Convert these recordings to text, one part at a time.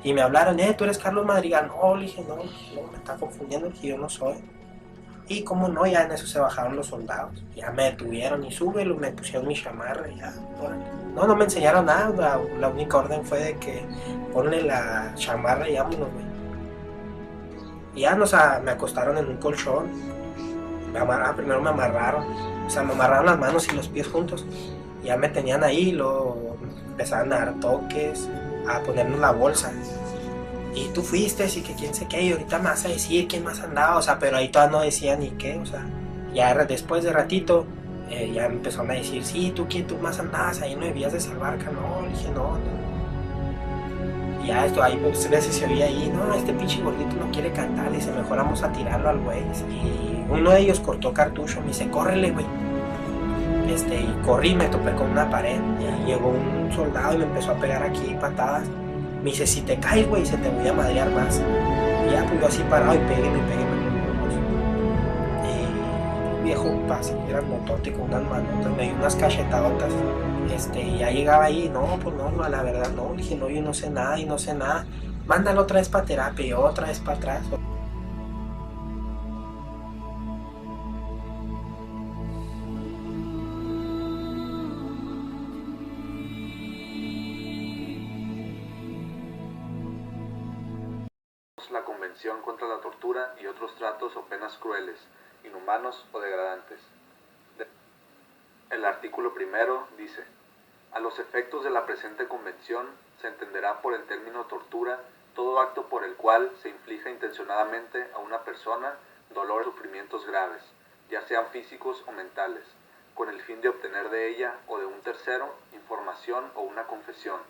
Y me hablaron, tú eres Carlos Madrigal. No, le dije, no, me está confundiendo, que yo no soy. Y como no, ya en eso se bajaron los soldados. Ya me detuvieron y súbelo, me pusieron mi chamarra y ya. No, no me enseñaron nada. La única orden fue de que ponle la chamarra y vámonos, güey. Y ya me acostaron en un colchón. Primero me amarraron. O sea, me amarraron las manos y los pies juntos. Y ya me tenían ahí, luego empezaron a dar toques, a ponernos la bolsa. Y tú fuiste, y que quién sé qué, y ahorita me vas a decir quién más andaba, o sea, pero ahí todavía no decía ni qué, o sea, ya después de ratito, ya me empezaron a decir, sí, tú quién, tú más andabas, ahí no debías de salvar, no, le dije, no, no. Y ya esto, ahí muchas veces se oía ahí, no, este pinche gordito no quiere cantar, dice, mejor vamos a tirarlo al güey. Y uno de ellos cortó cartucho, me dice, córrele, güey. Y corrí y me topé con una pared, y llegó un soldado y me empezó a pegar aquí patadas. Me dice, si te caes, güey, se te voy a madrear más. Y ya, pues yo así parado y pégueme con los ojos. Y un viejo así grandotote con unas manotas, me dio unas cachetadotas. Y ya llegaba ahí, no, pues no, no, la verdad no. Le dije, no, yo no sé nada y no sé nada. Mándalo otra vez para terapia y otra vez para atrás. La Convención contra la Tortura y otros tratos o penas crueles, inhumanos o degradantes. El artículo primero dice: a los efectos de la presente convención se entenderá por el término tortura todo acto por el cual se inflija intencionadamente a una persona dolor o sufrimientos graves, ya sean físicos o mentales, con el fin de obtener de ella o de un tercero información o una confesión,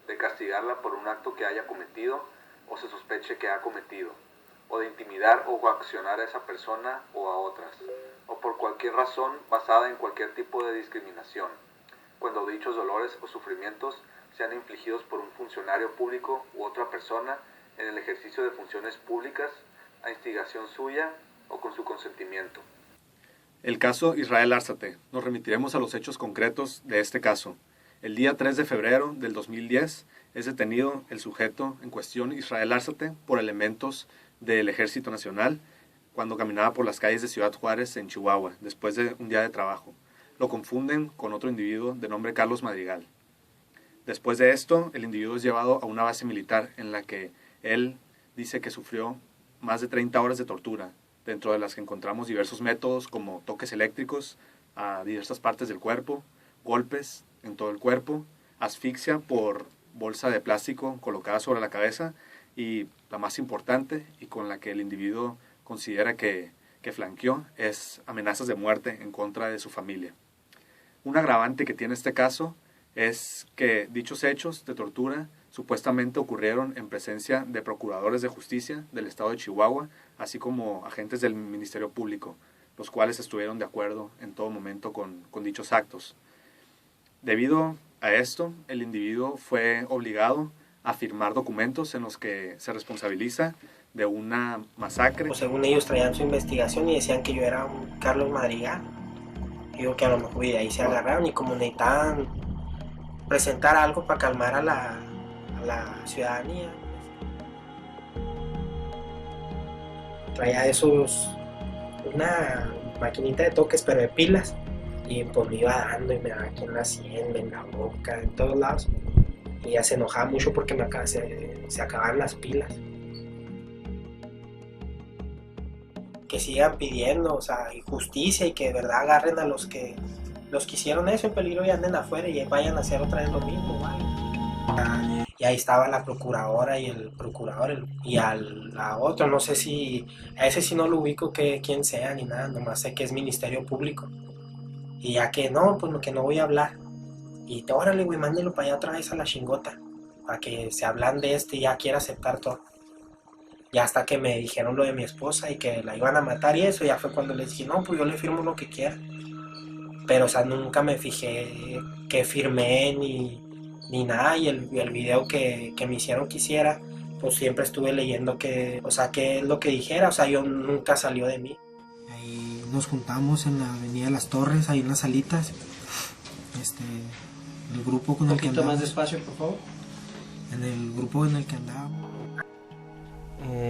de castigarla por un acto que haya cometido o se sospeche que ha cometido, o de intimidar o coaccionar a esa persona o a otras, o por cualquier razón basada en cualquier tipo de discriminación, cuando dichos dolores o sufrimientos sean infligidos por un funcionario público u otra persona en el ejercicio de funciones públicas, a instigación suya o con su consentimiento. El caso Israel Árzate. Nos remitiremos a los hechos concretos de este caso. El día 3 de febrero del 2010 es detenido el sujeto en cuestión, Israel Árzate, por elementos del Ejército Nacional cuando caminaba por las calles de Ciudad Juárez en Chihuahua, después de un día de trabajo. Lo confunden con otro individuo de nombre Carlos Madrigal. Después de esto, el individuo es llevado a una base militar en la que él dice que sufrió más de 30 horas de tortura, dentro de las que encontramos diversos métodos como toques eléctricos a diversas partes del cuerpo, golpes en todo el cuerpo, asfixia por bolsa de plástico colocada sobre la cabeza y la más importante y con la que el individuo considera que flanqueó es amenazas de muerte en contra de su familia. Un agravante que tiene este caso es que dichos hechos de tortura supuestamente ocurrieron en presencia de procuradores de justicia del estado de Chihuahua, así como agentes del Ministerio Público, los cuales estuvieron de acuerdo en todo momento con dichos actos. Debido a esto, el individuo fue obligado a firmar documentos en los que se responsabiliza de una masacre. Pues según ellos traían su investigación y decían que yo era un Carlos Madrigal. Digo que a lo mejor de ahí se agarraron y como necesitaban presentar algo para calmar a la ciudadanía. Traía una maquinita de toques, pero de pilas. Y pues me iba dando y me daba aquí en la sien, en la boca, en todos lados. Y ella se enojaba mucho porque se acababan las pilas. Que sigan pidiendo, o sea, justicia y que de verdad agarren a los que hicieron eso en peligro y anden afuera y vayan a hacer otra vez lo mismo, ¿vale? Y ahí estaba la procuradora y el procurador y a la otra, no sé si, a ese sí no lo ubico que quién sea ni nada, nomás sé que es Ministerio Público. Y ya que no, pues que no voy a hablar. Y órale, güey, mándelo para allá otra vez a la chingota, para que se hablan de y ya quiera aceptar todo. Ya hasta que me dijeron lo de mi esposa y que la iban a matar y eso, ya fue cuando les dije, no, pues yo le firmo lo que quiera. Pero, o sea, nunca me fijé que firmé ni nada. Y el video que me hicieron que hiciera, pues siempre estuve leyendo que, o sea, que es lo que dijera. O sea, yo nunca salió de mí. Ahí nos juntamos en la Avenida de las Torres, ahí en las salitas. El grupo con el que andamos. Un poquito más despacio, por favor. en el grupo en el que andábamos.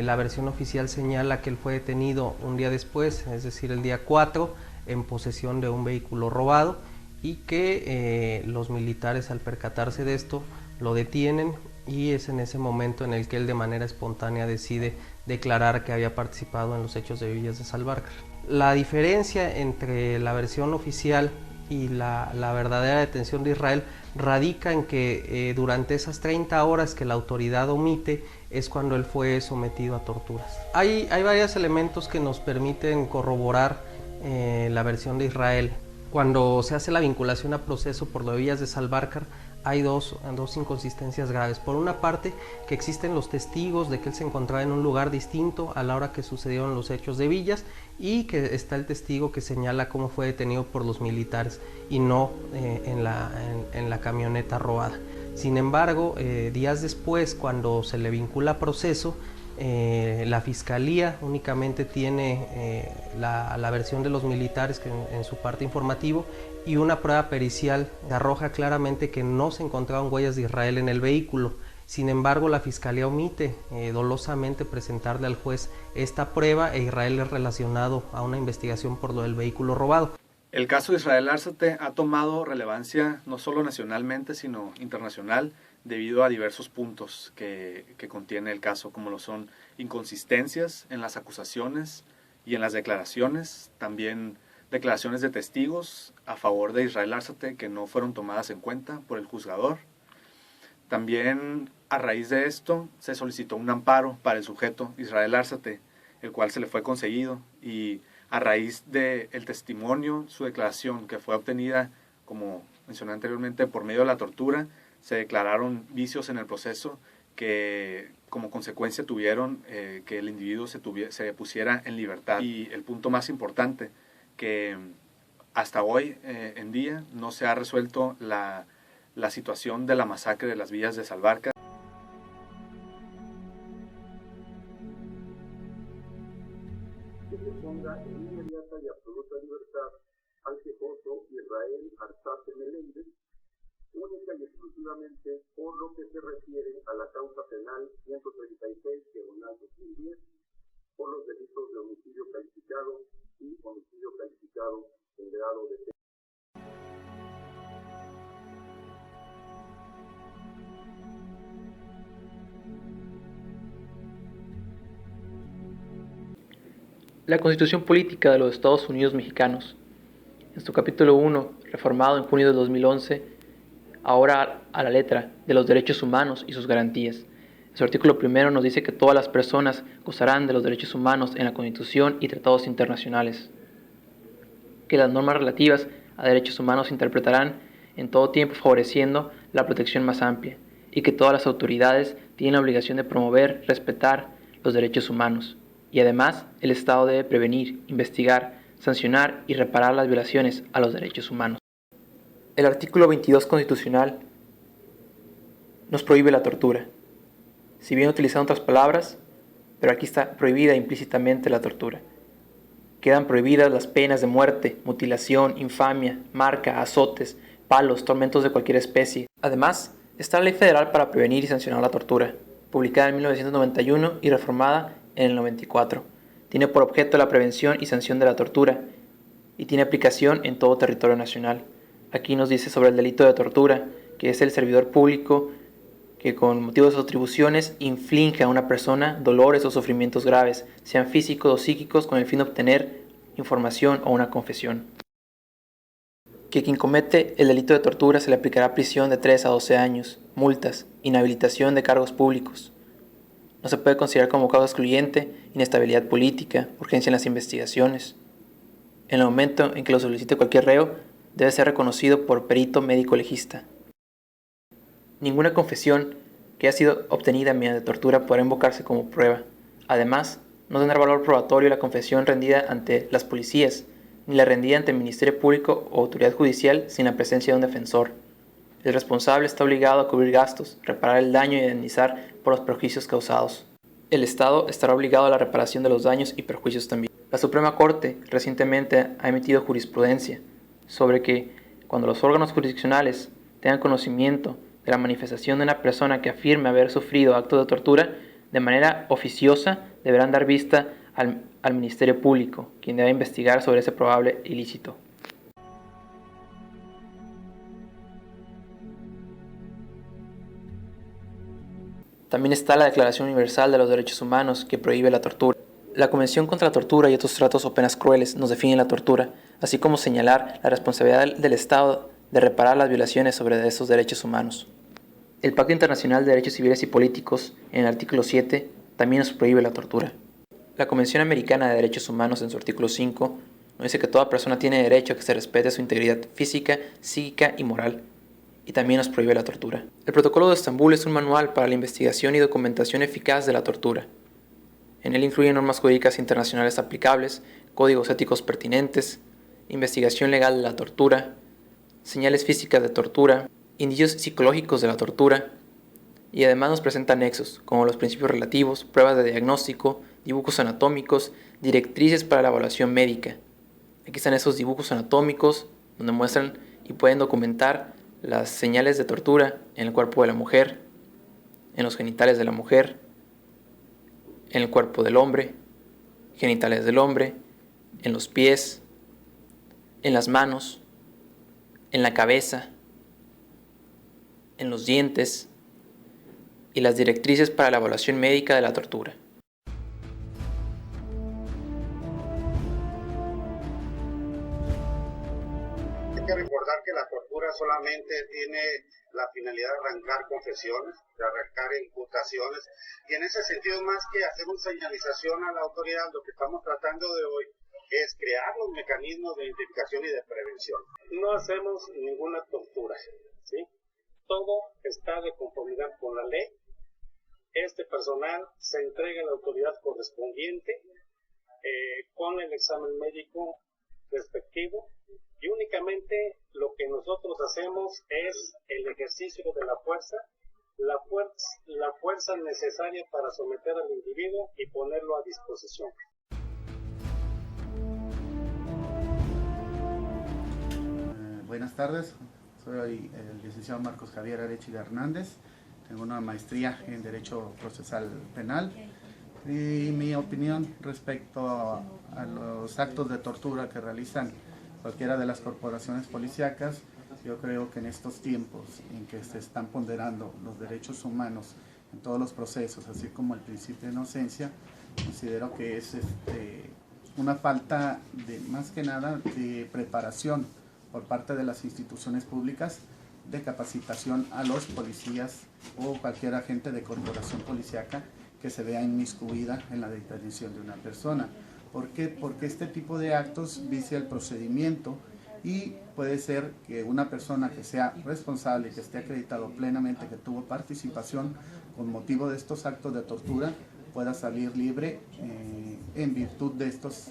La versión oficial señala que él fue detenido un día después, es decir, el día 4, en posesión de un vehículo robado, y que los militares, al percatarse de esto, lo detienen, y es en ese momento en el que él de manera espontánea decide declarar que había participado en los hechos de Villas de Salvarcar. La diferencia entre la versión oficial y la verdadera detención de Israel radica en que durante esas 30 horas que la autoridad omite es cuando él fue sometido a torturas. Hay varios elementos que nos permiten corroborar la versión de Israel. Cuando se hace la vinculación a proceso por lo de Villas de Salvarcar, hay dos inconsistencias graves. Por una parte, que existen los testigos de que él se encontraba en un lugar distinto a la hora que sucedieron los hechos de Villas, y que está el testigo que señala cómo fue detenido por los militares y no en la camioneta robada. Sin embargo, días después, cuando se le vincula a proceso, la fiscalía únicamente tiene la versión de los militares que en su parte informativo, y una prueba pericial arroja claramente que no se encontraban huellas de Israel en el vehículo. Sin embargo, la fiscalía omite dolosamente presentarle al juez esta prueba, e Israel es relacionado a una investigación por lo del vehículo robado. El caso de Israel Árzate ha tomado relevancia no solo nacionalmente, sino internacional, debido a diversos puntos que contiene el caso, como lo son inconsistencias en las acusaciones y en las declaraciones, también declaraciones de testigos a favor de Israel Árzate que no fueron tomadas en cuenta por el juzgador. También, a raíz de esto, se solicitó un amparo para el sujeto Israel Árzate, el cual se le fue concedido, y a raíz del testimonio, su declaración que fue obtenida, como mencioné anteriormente, por medio de la tortura, se declararon vicios en el proceso que como consecuencia tuvieron que el individuo se pusiera en libertad. Y el punto más importante, que hasta hoy en día no se ha resuelto la situación de la masacre de las Villas de Salvarcar. Que se ponga en inmediata y absoluta libertad al quejoso Israel Arzate Meléndez, única y exclusivamente por lo que se refiere a la causa penal 136/2010 por los delitos de homicidio calificado y homicidio calificado en grado de La Constitución Política de los Estados Unidos Mexicanos, en su capítulo 1, reformado en junio de 2011, ahora a la letra de los derechos humanos y sus garantías. En su artículo 1 nos dice que todas las personas gozarán de los derechos humanos en la Constitución y tratados internacionales, que las normas relativas a derechos humanos se interpretarán en todo tiempo favoreciendo la protección más amplia, y que todas las autoridades tienen la obligación de promover, respetar los derechos humanos. Y además, el Estado debe prevenir, investigar, sancionar y reparar las violaciones a los derechos humanos. El artículo 22 constitucional nos prohíbe la tortura. Si bien utilizando otras palabras, pero aquí está prohibida implícitamente la tortura. Quedan prohibidas las penas de muerte, mutilación, infamia, marca, azotes, palos, tormentos de cualquier especie. Además, está la Ley Federal para prevenir y sancionar la tortura, publicada en 1991 y reformada en el 94. Tiene por objeto la prevención y sanción de la tortura y tiene aplicación en todo territorio nacional. Aquí nos dice sobre el delito de tortura, que es el servidor público que con motivo de sus atribuciones inflige a una persona dolores o sufrimientos graves, sean físicos o psíquicos, con el fin de obtener información o una confesión. Que quien comete el delito de tortura se le aplicará prisión de 3 a 12 años, multas, inhabilitación de cargos públicos. No se puede considerar como causa excluyente inestabilidad política, urgencia en las investigaciones. En el momento en que lo solicite cualquier reo, debe ser reconocido por perito médico legista. Ninguna confesión que haya sido obtenida mediante tortura podrá invocarse como prueba. Además, no tendrá valor probatorio la confesión rendida ante las policías, ni la rendida ante el Ministerio Público o autoridad judicial sin la presencia de un defensor. El responsable está obligado a cubrir gastos, reparar el daño y indemnizar por los perjuicios causados. El Estado estará obligado a la reparación de los daños y perjuicios también. La Suprema Corte recientemente ha emitido jurisprudencia sobre que cuando los órganos jurisdiccionales tengan conocimiento de la manifestación de una persona que afirme haber sufrido actos de tortura, de manera oficiosa deberán dar vista al Ministerio Público, quien debe investigar sobre ese probable ilícito. También está la Declaración Universal de los Derechos Humanos, que prohíbe la tortura. La Convención contra la Tortura y otros tratos o penas crueles nos definen la tortura, así como señalar la responsabilidad del Estado de reparar las violaciones sobre estos derechos humanos. El Pacto Internacional de Derechos Civiles y Políticos, en el artículo 7, también nos prohíbe la tortura. La Convención Americana de Derechos Humanos, en su artículo 5, nos dice que toda persona tiene derecho a que se respete su integridad física, psíquica y moral, y también nos prohíbe la tortura. El Protocolo de Estambul es un manual para la investigación y documentación eficaz de la tortura. En él incluye normas jurídicas internacionales aplicables, códigos éticos pertinentes, investigación legal de la tortura, señales físicas de tortura, indicios psicológicos de la tortura, y además nos presenta anexos, como los principios relativos, pruebas de diagnóstico, dibujos anatómicos, directrices para la evaluación médica. Aquí están esos dibujos anatómicos donde muestran y pueden documentar las señales de tortura en el cuerpo de la mujer, en los genitales de la mujer, en el cuerpo del hombre, genitales del hombre, en los pies, en las manos, en la cabeza, en los dientes y las directrices para la evaluación médica de la tortura. Hay que recordar que la tortura solamente tiene la finalidad de arrancar confesiones, de arrancar imputaciones, y en ese sentido, más que hacer una señalización a la autoridad, lo que estamos tratando de hoy es crear los mecanismos de identificación y de prevención. No hacemos ninguna tortura, ¿sí? Todo está de conformidad con la ley. Este personal se entrega a la autoridad correspondiente con el examen médico respectivo, y únicamente lo que nosotros hacemos es el ejercicio de la fuerza necesaria para someter al individuo y ponerlo a disposición. Buenas tardes, soy el licenciado Marcos Javier Arechiga Hernández, tengo una maestría en Derecho Procesal Penal y mi opinión respecto a los actos de tortura que realizan cualquiera de las corporaciones policíacas. Yo creo que en estos tiempos en que se están ponderando los derechos humanos en todos los procesos, así como el principio de inocencia, considero que es una falta de, más que nada, de preparación por parte de las instituciones públicas, de capacitación a los policías o cualquier agente de corporación policíaca que se vea inmiscuida en la detención de una persona. ¿Por qué? Porque este tipo de actos vicia el procedimiento y puede ser que una persona que sea responsable y que esté acreditado plenamente que tuvo participación con motivo de estos actos de tortura pueda salir libre en virtud de estos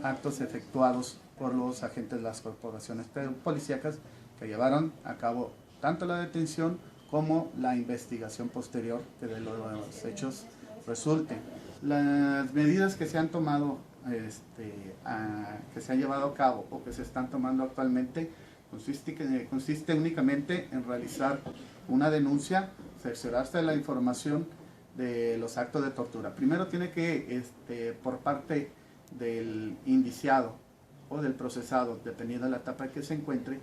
actos efectuados por los agentes de las corporaciones policíacas que llevaron a cabo tanto la detención como la investigación posterior que de los hechos resulten. Las medidas que se han tomado, que se han llevado a cabo o que se están tomando actualmente consiste únicamente en realizar una denuncia, cerciorarse de la información de los actos de tortura. Primero tiene que, por parte del indiciado o del procesado, dependiendo de la etapa en que se encuentre,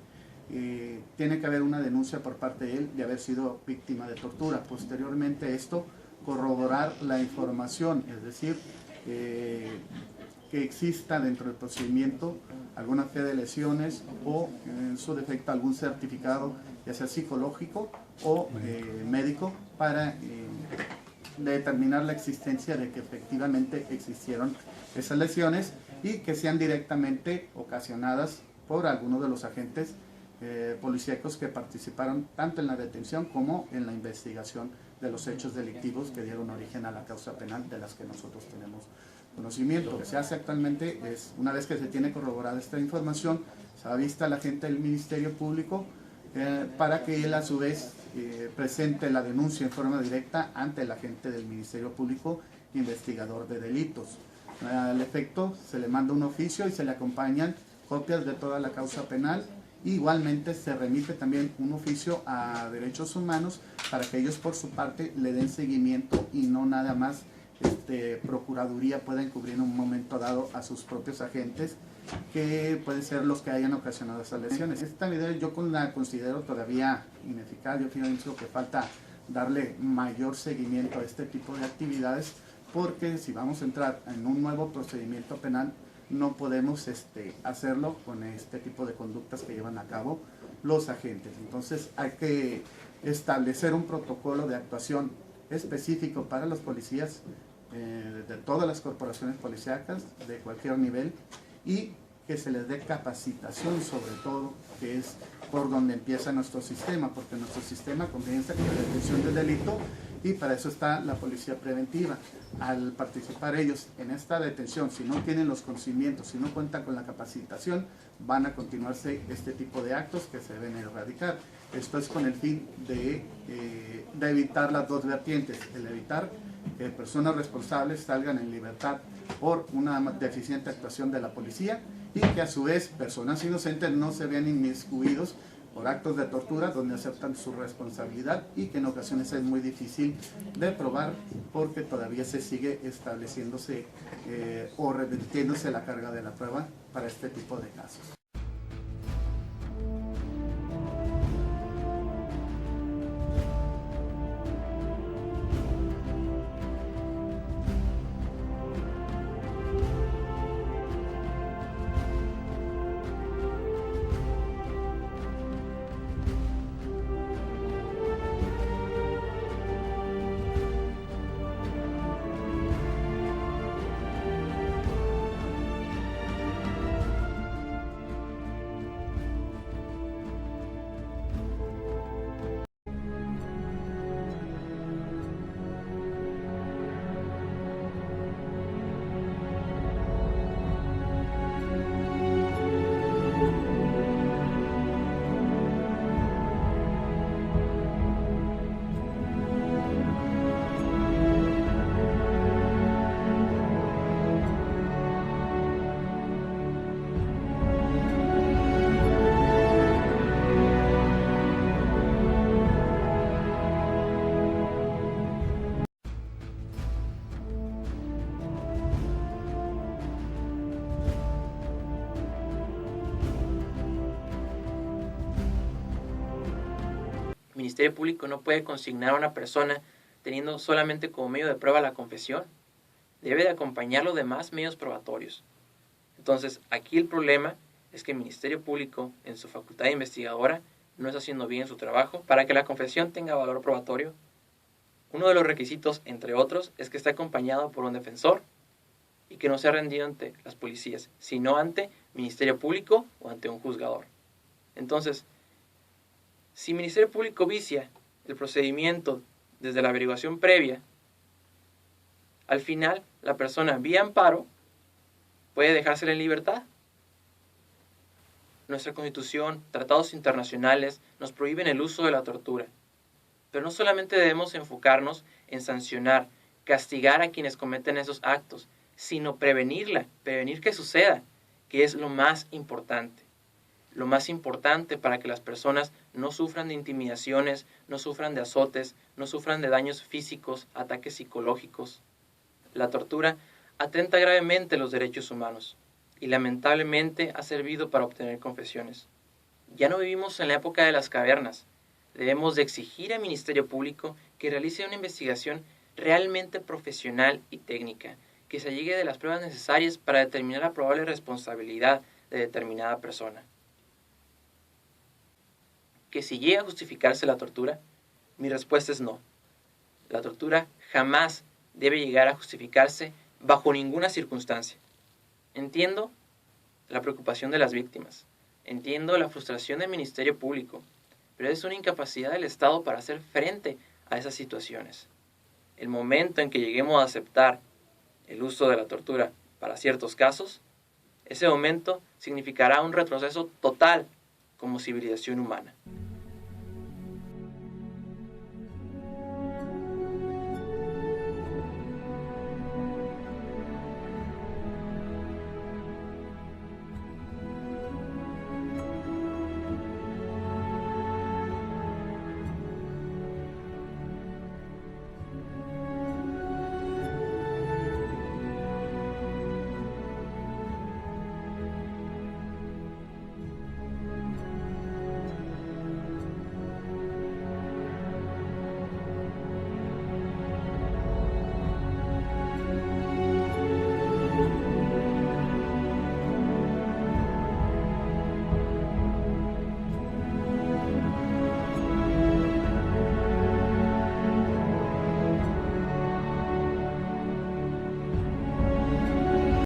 tiene que haber una denuncia por parte de él de haber sido víctima de tortura. Posteriormente a esto, corroborar la información, es decir, que exista dentro del procedimiento alguna fe de lesiones o, en su defecto, algún certificado, ya sea psicológico o médico, para determinar la existencia de que efectivamente existieron esas lesiones y que sean directamente ocasionadas por alguno de los agentes policíacos que participaron tanto en la detención como en la investigación de los hechos delictivos que dieron origen a la causa penal de las que nosotros tenemos conocimiento. Lo que se hace actualmente es, una vez que se tiene corroborada esta información, se avista al agente del Ministerio Público para que él a su vez presente la denuncia en forma directa ante el agente del Ministerio Público investigador de delitos. Al efecto se le manda un oficio y se le acompañan copias de toda la causa penal Igualmente se remite también un oficio a Derechos Humanos para que ellos por su parte le den seguimiento y no nada más Procuraduría pueda encubrir en un momento dado a sus propios agentes, que pueden ser los que hayan ocasionado esas lesiones. Esta medida yo la considero todavía ineficaz. Yo pienso que falta darle mayor seguimiento a este tipo de actividades, porque si vamos a entrar en un nuevo procedimiento penal, no podemos hacerlo con este tipo de conductas que llevan a cabo los agentes. Entonces hay que establecer un protocolo de actuación específico para los policías de todas las corporaciones policíacas de cualquier nivel, y que se les dé capacitación sobre todo, que es por donde empieza nuestro sistema, porque nuestro sistema comienza con la detención del delito y para eso está la policía preventiva. Al participar ellos en esta detención, si no tienen los conocimientos, si no cuentan con la capacitación, van a continuarse este tipo de actos que se deben erradicar. Esto es con el fin de evitar las dos vertientes, el evitar que personas responsables salgan en libertad por una deficiente actuación de la policía, y que a su vez personas inocentes no se vean inmiscuidos por actos de tortura donde aceptan su responsabilidad y que en ocasiones es muy difícil de probar porque todavía se sigue estableciéndose o revirtiéndose la carga de la prueba para este tipo de casos. El Ministerio Público no puede consignar a una persona teniendo solamente como medio de prueba la confesión. Debe de acompañar los demás medios probatorios. Entonces, aquí el problema es que el Ministerio Público, en su facultad investigadora, no está haciendo bien su trabajo para que la confesión tenga valor probatorio. Uno de los requisitos, entre otros, es que esté acompañado por un defensor y que no sea rendido ante las policías, sino ante Ministerio Público o ante un juzgador. Entonces, si el Ministerio Público vicia el procedimiento desde la averiguación previa, al final la persona vía amparo puede dejársela en libertad. Nuestra Constitución, tratados internacionales nos prohíben el uso de la tortura. Pero no solamente debemos enfocarnos en sancionar, castigar a quienes cometen esos actos, sino prevenir que suceda, que es lo más importante. Lo más importante para que las personas no sufran de intimidaciones, no sufran de azotes, no sufran de daños físicos, ataques psicológicos. La tortura atenta gravemente los derechos humanos y lamentablemente ha servido para obtener confesiones. Ya no vivimos en la época de las cavernas. Debemos de exigir al Ministerio Público que realice una investigación realmente profesional y técnica, que se llegue de las pruebas necesarias para determinar la probable responsabilidad de determinada persona. ¿Que si llega a justificarse la tortura? Mi respuesta es no. La tortura jamás debe llegar a justificarse bajo ninguna circunstancia. Entiendo la preocupación de las víctimas, entiendo la frustración del Ministerio Público, pero es una incapacidad del Estado para hacer frente a esas situaciones. El momento en que lleguemos a aceptar el uso de la tortura para ciertos casos, ese momento significará un retroceso total como civilización humana.